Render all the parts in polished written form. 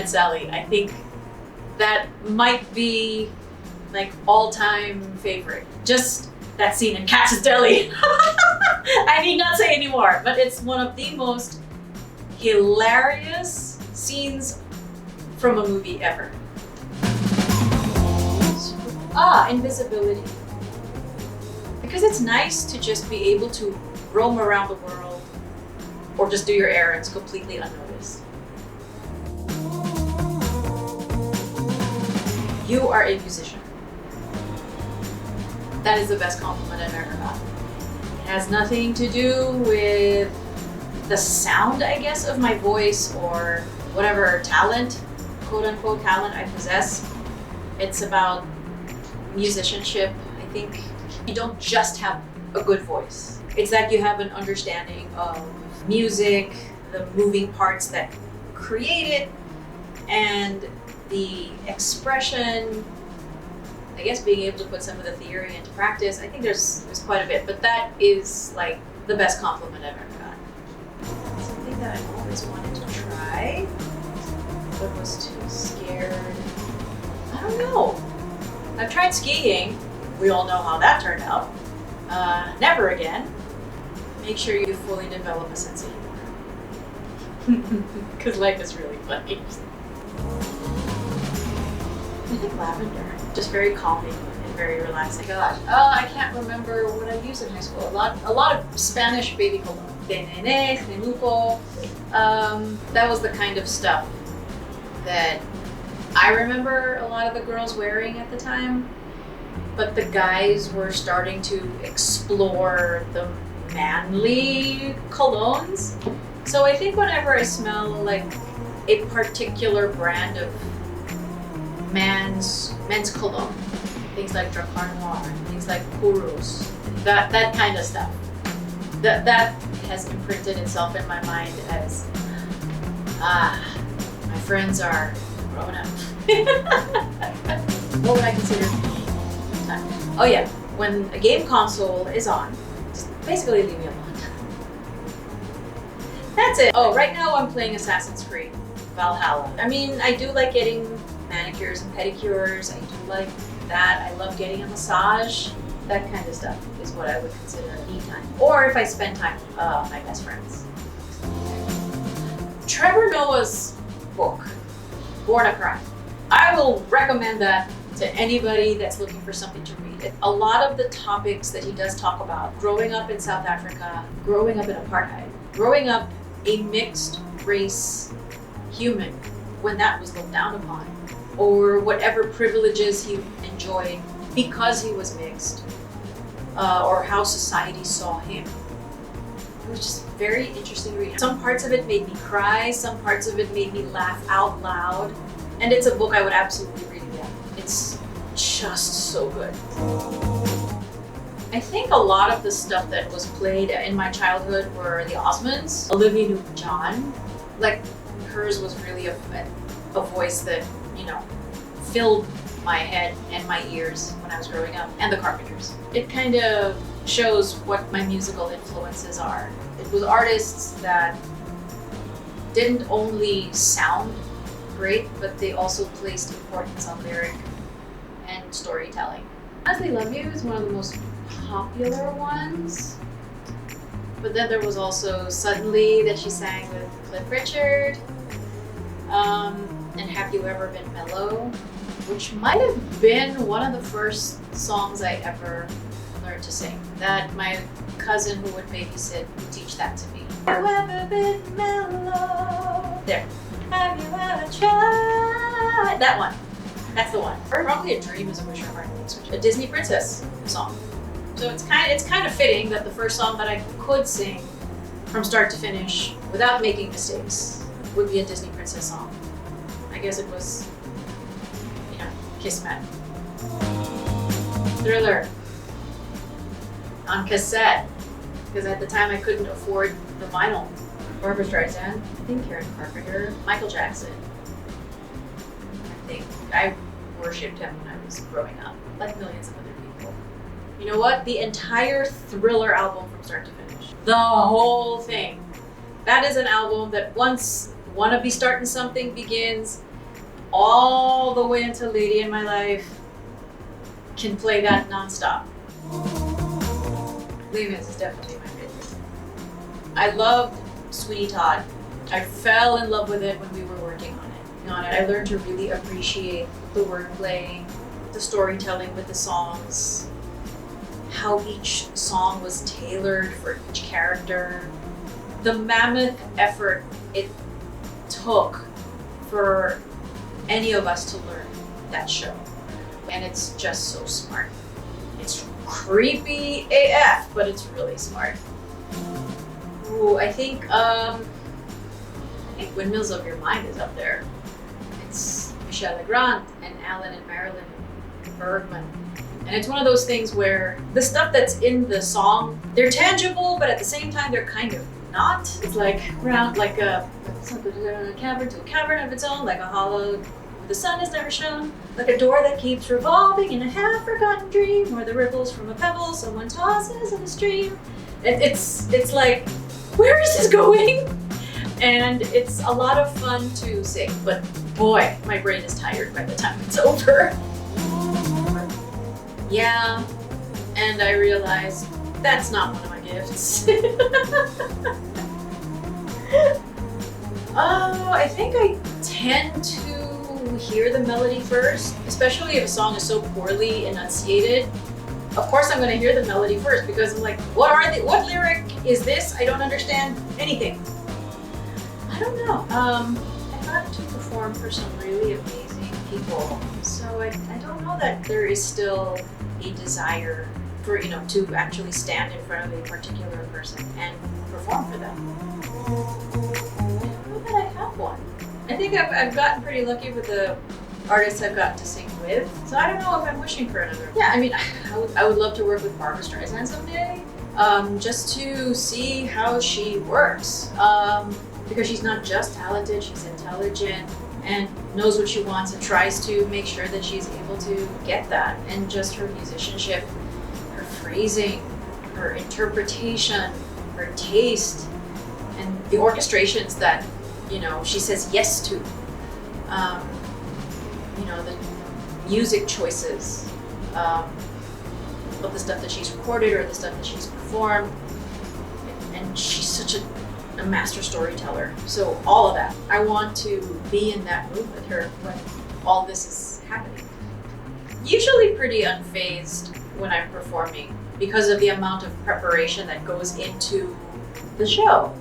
and Sally. I think that might be like all-time favorite. Just that scene in Katz's Deli. I need not say anymore, but it's one of the most hilarious scenes from a movie ever. Invisibility. Because it's nice to just be able to roam around the world or just do your errands completely unnoticed. You are a musician. That is the best compliment I've ever got. It has nothing to do with the sound, I guess, of my voice or whatever talent, quote unquote talent I possess. It's about musicianship. I think you don't just have a good voice. It's that you have an understanding of music, the moving parts that create it, and the expression, I guess being able to put some of the theory into practice. I think there's quite a bit, but that is like the best compliment I've ever got. Something that I've always wanted to try, but was too scared. I don't know. I've tried skiing. We all know how that turned out. Never again. Make sure you fully develop a sense of humor. Because life is really funny. I think lavender. Just very calming and very relaxing. Gosh, I can't remember what I used in high school. A lot of Spanish baby cologne. Tenene, Tenuco. That was the kind of stuff that I remember a lot of the girls wearing at the time, but the guys were starting to explore the manly colognes. So I think whenever I smell like a particular brand of men's cologne, things like Dracar Noir, things like Purus, that kind of stuff, that has imprinted itself in my mind as my friends are grown up. What would I consider time? Oh yeah, when a game console is on, just basically leave me alone. That's it. Oh, right now I'm playing Assassin's Creed Valhalla. I mean, I do like getting manicures and pedicures. I do like that. I love getting a massage. That kind of stuff is what I would consider me time. Or if I spend time with my best friends. Trevor Noah's book, Born a Crime. I will recommend that to anybody that's looking for something to read. A lot of the topics that he does talk about, growing up in South Africa, growing up in apartheid, growing up a mixed race human when that was looked down upon, or whatever privileges he enjoyed because he was mixed, or how society saw him. It was just very interesting to read. Some parts of it made me cry, some parts of it made me laugh out loud, and it's a book I would absolutely read again. It's just so good. I think a lot of the stuff that was played in my childhood were the Osmonds, Olivia Newton-John. Like, hers was really a voice that, filled my head and my ears when I was growing up, and the Carpenters. It kind of shows what my musical influences are. It was artists that didn't only sound great, but they also placed importance on lyric and storytelling. Honestly, Love You is one of the most popular ones. But then there was also Suddenly that she sang with Cliff Richard, and Have You Ever Been Mellow, which might have been one of the first songs I ever learned to sing. That my cousin who would babysit would teach that to me. Have you ever been mellow? There. Have you ever tried? That one. That's the one. Or Probably a Dream is a Wish Your Heart Makes, a Disney princess song. So it's kind of fitting that the first song that I could sing from start to finish without making mistakes would be a Disney princess song. I guess it was, Kismet. Thriller. On cassette. Because at the time I couldn't afford the vinyl. Barbra Streisand, I think Karen Carpenter, Michael Jackson. I think I worshipped him when I was growing up, like millions of other people. You know what? The entire Thriller album from start to finish. The whole thing. That is an album that once Wanna Be Startin' Something begins, all the way until Lady in My Life, can play that nonstop. Les Mis is definitely my favorite. I loved Sweeney Todd. I fell in love with it when we were working on it. I learned to really appreciate the wordplay, the storytelling with the songs, how each song was tailored for each character, the mammoth effort it took for any of us to learn that show. And it's just so smart. It's creepy AF, but it's really smart. Ooh, I think Windmills of Your Mind is up there. It's Michel Legrand and Alan and Marilyn Bergman. And it's one of those things where the stuff that's in the song, they're tangible, but at the same time, they're kind of not. It's like round, like a cavern to a cavern of its own, like a hollow the sun is never shown, like a door that keeps revolving in a half-forgotten dream, or the ripples from a pebble someone tosses in a stream. It's like, where is this going? And it's a lot of fun to sing, but boy, my brain is tired by the time it's over. Yeah, and I realized that's not one of my gifts. I think I tend to hear the melody first, especially if a song is so poorly enunciated. Of course I'm going to hear the melody first because I'm like, what lyric is this? I don't understand anything. I don't know. I got to perform for some really amazing people, so I don't know that there is still a desire for, to actually stand in front of a particular person and perform for them. I don't know that I have one. I think I've gotten pretty lucky with the artists I've gotten to sing with, so I don't know if I'm wishing for another. Yeah, I mean, I would love to work with Barbra Streisand someday, just to see how she works, because she's not just talented, she's intelligent and knows what she wants and tries to make sure that she's able to get that. And just her musicianship, her phrasing, her interpretation, her taste, and the orchestrations that she says yes to, the music choices of the stuff that she's recorded or the stuff that she's performed. And she's such a master storyteller. So all of that, I want to be in that room with her when all this is happening. Usually pretty unfazed when I'm performing because of the amount of preparation that goes into the show.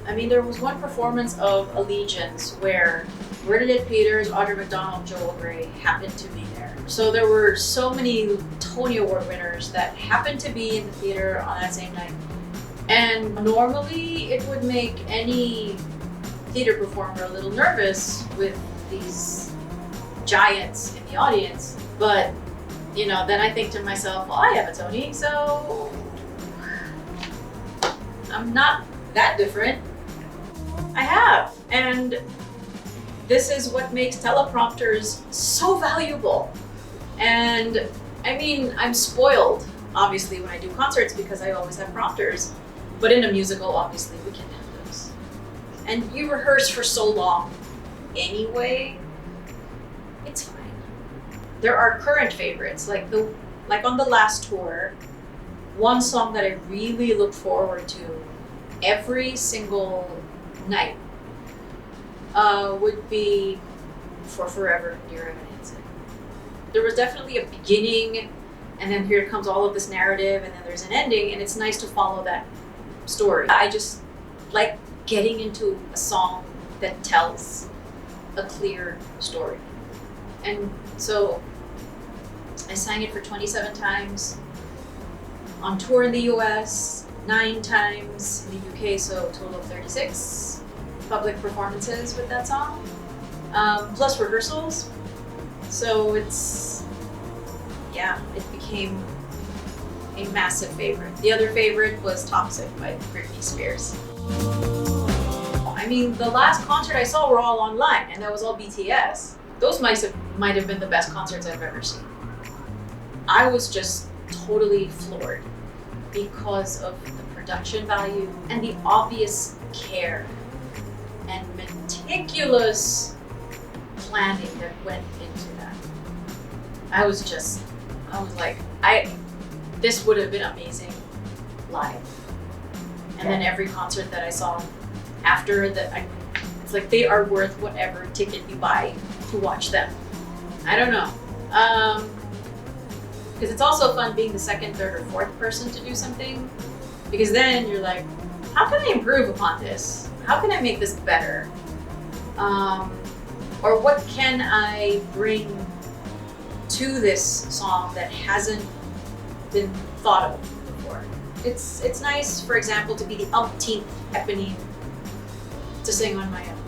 I mean, there was one performance of Allegiance where Bernadette Peters, Audra McDonald, Joel Grey happened to be there. So there were so many Tony Award winners that happened to be in the theater on that same night. And normally it would make any theater performer a little nervous with these giants in the audience. But, then I think to myself, well, I have a Tony, so I'm not that different. I have. And this is what makes teleprompters so valuable. And I mean, I'm spoiled, obviously, when I do concerts because I always have prompters. But in a musical, obviously, we can have those. And you rehearse for so long anyway, it's fine. There are current favorites, like on the last tour, one song that I really look forward to every single night would be For Forever, Dear Evan Hansen. There was definitely a beginning, and then here comes all of this narrative, and then there's an ending, and it's nice to follow that story. I just like getting into a song that tells a clear story. And so I sang it for 27 times on tour in the US, 9 times in the UK, so a total of 36 public performances with that song, plus rehearsals. So it became a massive favorite. The other favorite was Toxic by Britney Spears. I mean, the last concert I saw were all online, and that was all BTS. Those might have been the best concerts I've ever seen. I was just totally floored because of the production value and the obvious care and meticulous planning that went into that. I was like, this would have been amazing live. And then every concert that I saw after that, it's like they are worth whatever ticket you buy to watch them. I don't know. Because it's also fun being the second, third, or fourth person to do something. Because then you're like, how can I improve upon this? How can I make this better? Or what can I bring to this song that hasn't been thought of before? It's nice, for example, to be the umpteenth eponine to sing on my own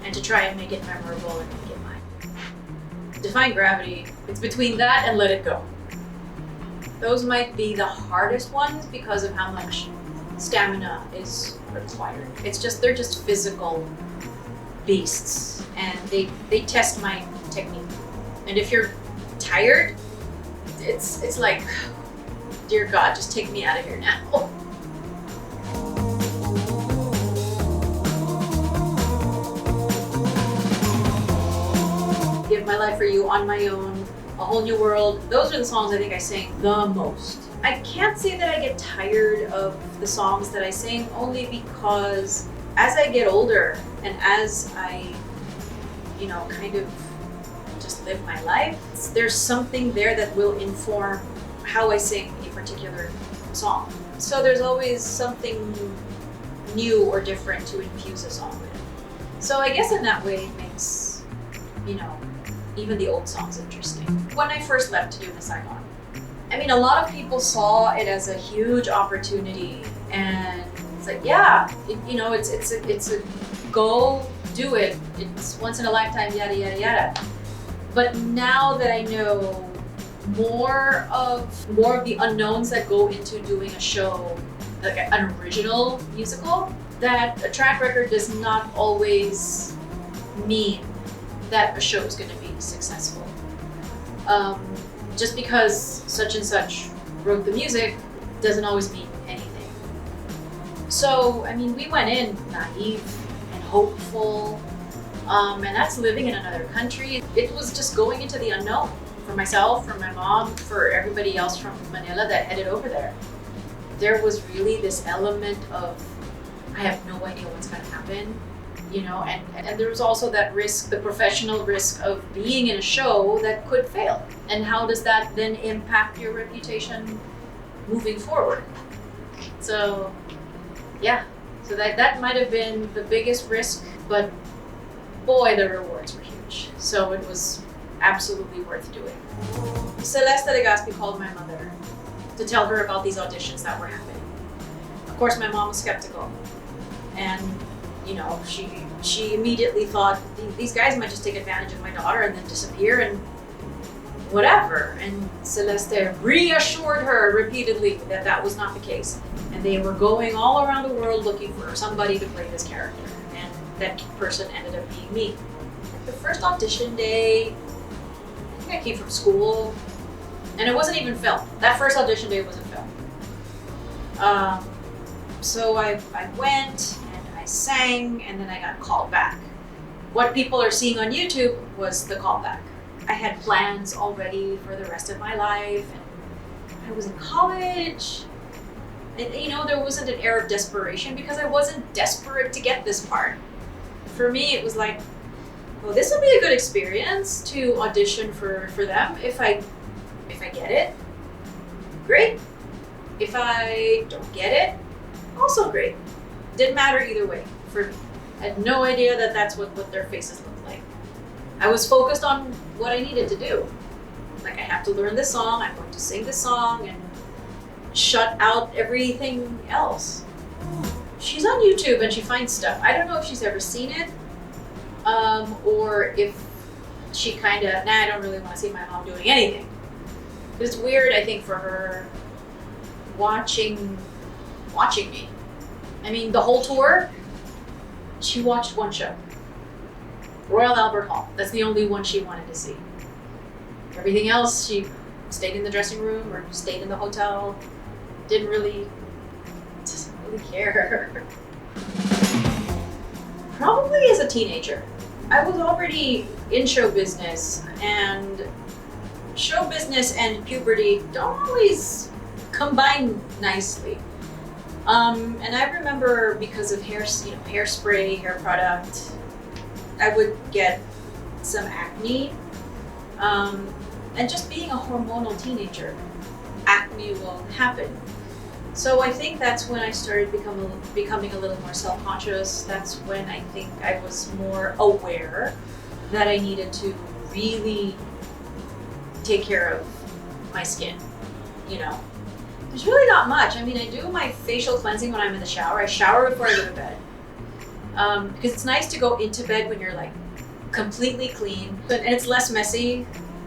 and to try and make it memorable and make it mine. Defying Gravity, it's between that and Let It Go. Those might be the hardest ones because of how much stamina is required. They're just physical beasts, and they test my technique. And if you're tired, it's like, dear God, just take me out of here now. Give My Life for You, On My Own, A Whole New World. Those are the songs I think I sing the most. I can't say that I get tired of the songs that I sing, only because as I get older and as I, kind of just live my life, there's something there that will inform how I sing a particular song. So there's always something new or different to infuse a song with. So I guess in that way it makes, even the old songs interesting. When I first left to do Miss Saigon, a lot of people saw it as a huge opportunity, and it's like, yeah, it's a go, do it. It's once in a lifetime, yada, yada, yada. But now that I know more of the unknowns that go into doing a show, like an original musical, that a track record does not always mean that a show is going to be successful. Just because such and such wrote the music doesn't always mean anything. So, we went in naive and hopeful, and that's living in another country. It was just going into the unknown for myself, for my mom, for everybody else from Manila that headed over there. There was really this element of, I have no idea what's going to happen. And there was also that risk, the professional risk of being in a show that could fail. And how does that then impact your reputation moving forward? So, yeah. So that might have been the biggest risk, but boy, the rewards were huge. So it was absolutely worth doing. Celeste Legaspi called my mother to tell her about these auditions that were happening. Of course, my mom was skeptical. And she immediately thought, these guys might just take advantage of my daughter and then disappear and whatever. And Celeste reassured her repeatedly that that was not the case. And they were going all around the world looking for somebody to play this character. And that person ended up being me. The first audition day, I think I came from school, and it wasn't even filmed. That first audition day wasn't filmed. So I went, I sang, and then I got called back. What people are seeing on YouTube was the callback. I had plans already for the rest of my life, and I was in college. And, there wasn't an air of desperation because I wasn't desperate to get this part. For me, it was like, well, this will be a good experience to audition for them. If I get it, great. If I don't get it, also great. Didn't matter either way for me. I had no idea that that's what their faces looked like. I was focused on what I needed to do. Like, I have to learn this song, I'm going to sing this song, and shut out everything else. She's on YouTube and she finds stuff. I don't know if she's ever seen it, or if she I don't really want to see my mom doing anything. It's weird, I think, for her watching me. The whole tour, she watched one show. Royal Albert Hall. That's the only one she wanted to see. Everything else, she stayed in the dressing room or stayed in the doesn't really care. Probably as a teenager. I was already in show business, and show business and puberty don't always combine nicely. And I remember because of hairspray, hair product, I would get some acne. And just being a hormonal teenager, acne will happen. So I think that's when I started becoming a little more self-conscious. That's when I think I was more aware that I needed to really take care of my skin, you know. There's really not much. I mean, I do my facial cleansing when I'm in the shower. I shower before I go to bed. Because it's nice to go into bed when you're like completely clean. And it's less messy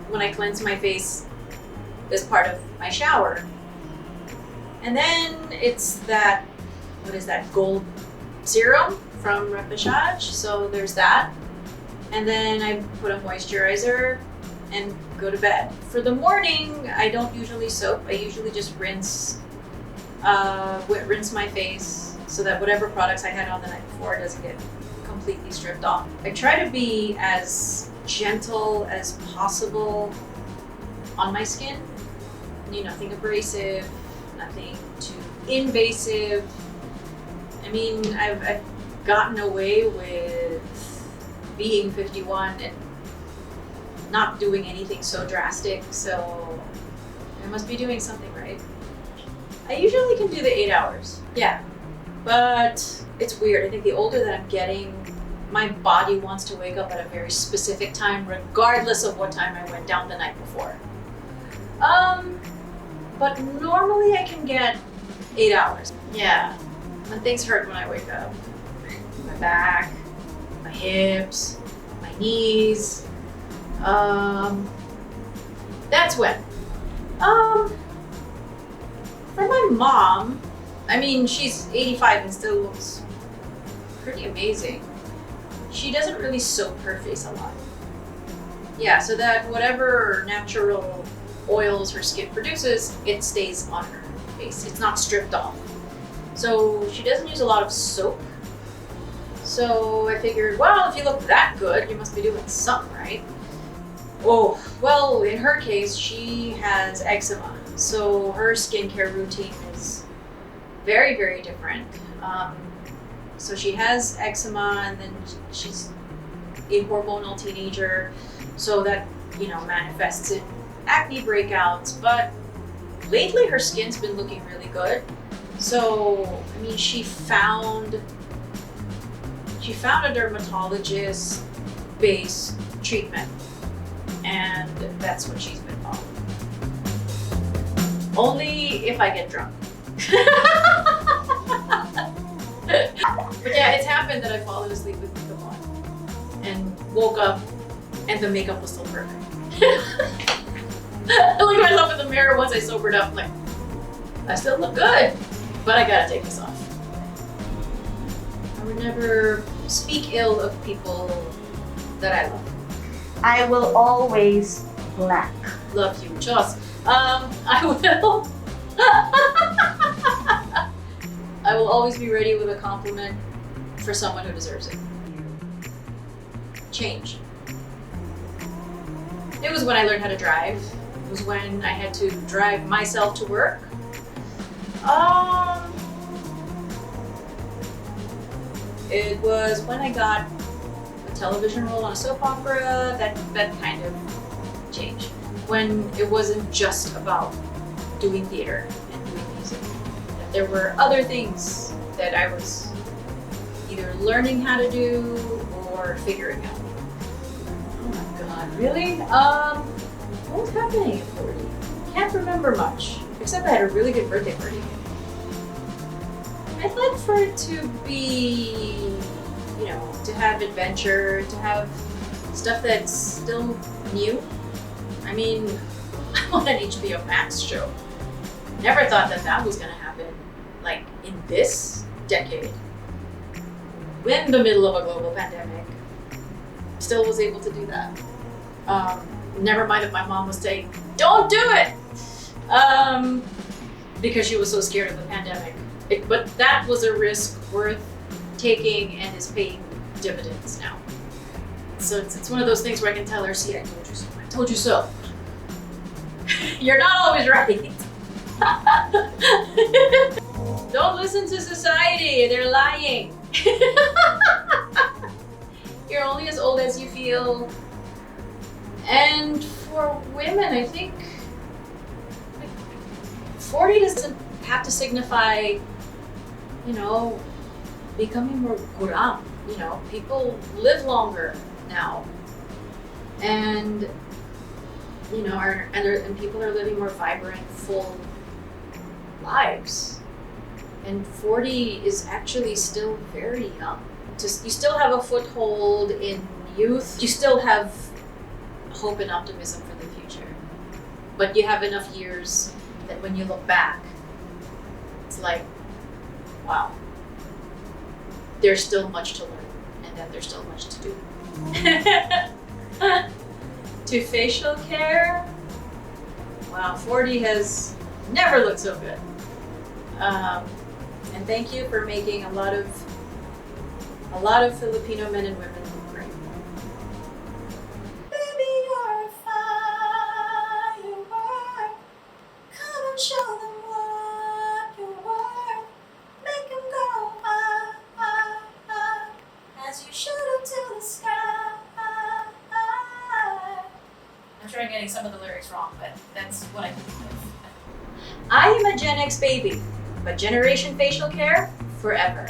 when I cleanse my face as part of my shower. And then it's that, what is that, gold serum from Repechage. So there's that. And then I put a moisturizer and go to bed. For the morning, I don't usually soap. I usually just rinse my face so that whatever products I had on the night before doesn't get completely stripped off. I try to be as gentle as possible on my skin. Nothing abrasive, nothing too invasive. I mean, I've gotten away with being 51 and not doing anything so drastic, so I must be doing something right. I usually can do the 8 hours, yeah, but it's weird. I think the older that I'm getting, my body wants to wake up at a very specific time, regardless of what time I went down the night before. But normally I can get 8 hours. Yeah, and things hurt when I wake up. My back, my hips, my knees. That's when. For my mom, I mean, she's 85 and still looks pretty amazing. She doesn't really soap her face a lot. Yeah, so that whatever natural oils her skin produces, it stays on her face. It's not stripped off. So she doesn't use a lot of soap. So I figured, well, if you look that good, you must be doing something right. Oh, well, in her case, she has eczema. So her skincare routine is very, very different. So she has eczema, and then she's a hormonal teenager. So that, manifests in acne breakouts. But lately her skin's been looking really good. So, I mean, she found a dermatologist-based treatment, and that's what she's been following. Only if I get drunk. But yeah, it's happened that I've fallen asleep with makeup on and woke up and the makeup was still perfect. I look at myself in the mirror once I sobered up, I'm like, I still look good, but I gotta take this off. I would never speak ill of people that I love. I will always black. Love you, Joss. I will. I will always be ready with a compliment for someone who deserves it. Change. It was when I learned how to drive. It was when I had to drive myself to work. It was when I got a television role on a soap opera. That kind of changed. When it wasn't just about doing theater and doing music. That there were other things that I was either learning how to do or figuring out. Oh my God, really? What was happening at 40? Can't remember much, except I had a really good birthday party. I'd like for it to be, to have adventure, to have stuff that's still new. I mean, I want an HBO Max show. Never thought that was gonna happen, like, in this decade. In the middle of a global pandemic, still was able to do that. Never mind if my mom was saying, don't do it! Because she was so scared of the pandemic. But that was a risk worth taking and is paying dividends now. So it's one of those things where I can tell her, see, I told you so. I told you so. You're not always right. Don't listen to society. They're lying. You're only as old as you feel. And for women, I think 40 doesn't have to signify, becoming more gurang. People live longer now. And, and people are living more vibrant, full lives. And 40 is actually still very young. You still have a foothold in youth. You still have hope and optimism for the future. But you have enough years that when you look back, it's like, wow, there's still much to learn, and then there's still much to do. To facial care, wow, 40 has never looked so good. And thank you for making a lot of Filipino men and women look great. Baby, you're a firework. Come and show them what you're worth. Make them go as you shoot up to the sky. I'm sure I'm getting some of the lyrics wrong, but that's what I think of. I am a Gen X baby, but Generation Facial Care, forever.